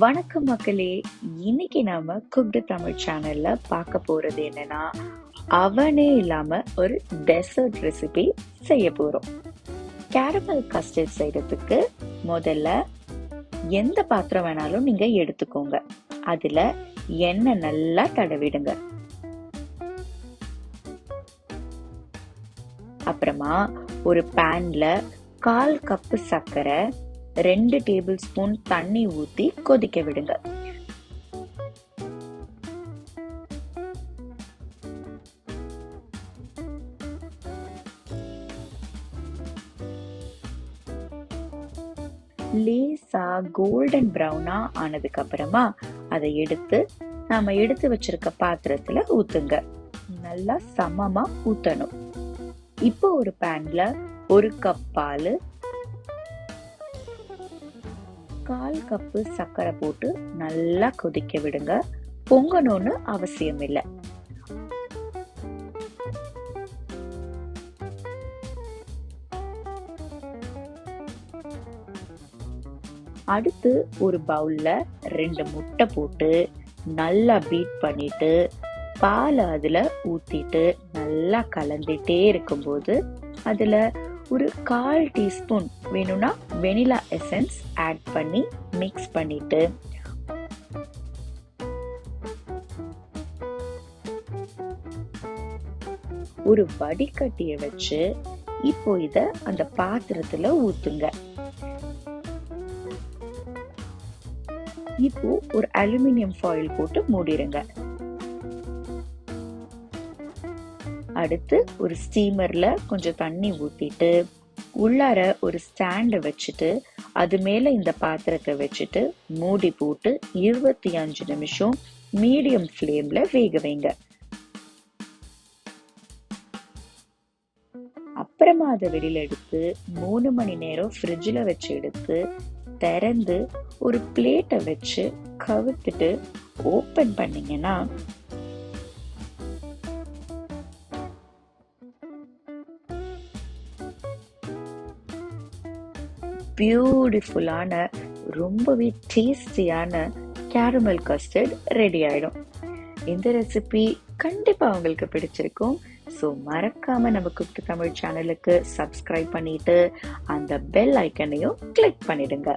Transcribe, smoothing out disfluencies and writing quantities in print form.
வணக்கம் மக்களே. இன்னைக்கு நாம குக்டு தமிழ் சேனல்ல பார்க்க போறது என்னன்னா, அவனே இல்லாம ஒரு டெசர்ட் ரெசிபி செய்ய போறோம். கேரமல் கஸ்டர்ட் செய்யறதுக்கு முதல்ல எந்த பாத்திரம் வேணாலும் நீங்க எடுத்துக்கோங்க. அதுல எண்ணெய் நல்லா தடவிடுங்க. அப்புறமா ஒரு பேன்ல 1/4 கப்பு சர்க்கரை, 2 டேபிள் ஸ்பூன் தண்ணி ஊத்தி கொதிக்க விடுங்க. லேசா கோல்டன் பிரவுனா ஆனதுக்கு அப்புறமா அதை எடுத்து நாம எடுத்து வச்சிருக்க பாத்திரத்துல ஊத்துங்க. நல்லா சமமா ஊத்தணும். இப்போ ஒரு பேன்ல 1 கப் பால், 1/4 கப்பு சர்க்கரை போட்டு நல்லா கொதிக்க விடுங்க. பொங்கணும்னு அவசியம் இல்லை. அடுத்து ஒரு பவுல்ல 2 முட்டை போட்டு நல்லா பீட் பண்ணிட்டு பாலை அதுல ஊத்திட்டு நல்லா கலந்துட்டே இருக்கும்போது அதுல ஒரு 1/4 டீஸ்பூன் வேணும்னா வெனிலா எசன்ஸ் ஆட் பண்ணி மிக்ஸ் பண்ணிட்டு ஒரு வடிகட்டிய வச்சு இப்போ இத அந்த பாத்திரத்துல ஊத்துங்க. இப்போ ஒரு அலுமினியம் ஃபாயில் போட்டு மூடிடுங்க. அடுத்து ஒரு ஸ்டீமர்ல கொஞ்சம் தண்ணி ஊத்திட்டு உள்ளார ஒரு ஸ்டாண்ட வச்சுட்டு அது மேல இந்த பாத்திரத்தை வச்சுட்டு மூடி போட்டு 25 நிமிஷம் மீடியம் ஃப்ளேம்ல வேக வைங்க. அப்புறமா அதை வெளியில எடுத்து 3 மணி நேரம் ஃப்ரிட்ஜ்ல வச்சு எடுத்து திறந்து ஒரு பிளேட்டை வச்சு கவுத்துட்டு ஓபன் பண்ணீங்கன்னா பியூட்டிஃபுல்லான ரொம்பவே டேஸ்டியான கேரமல் கஸ்டர்ட் ரெடி ஆயிடும். இந்த ரெசிபி கண்டிப்பா உங்களுக்கு பிடிச்சிருக்கும். ஸோ மறக்காம நம்ம குக்டு தமிழ் சேனலுக்கு சப்ஸ்கிரைப் பண்ணிட்டு அந்த பெல் ஐக்கனையும் கிளிக் பண்ணிடுங்க.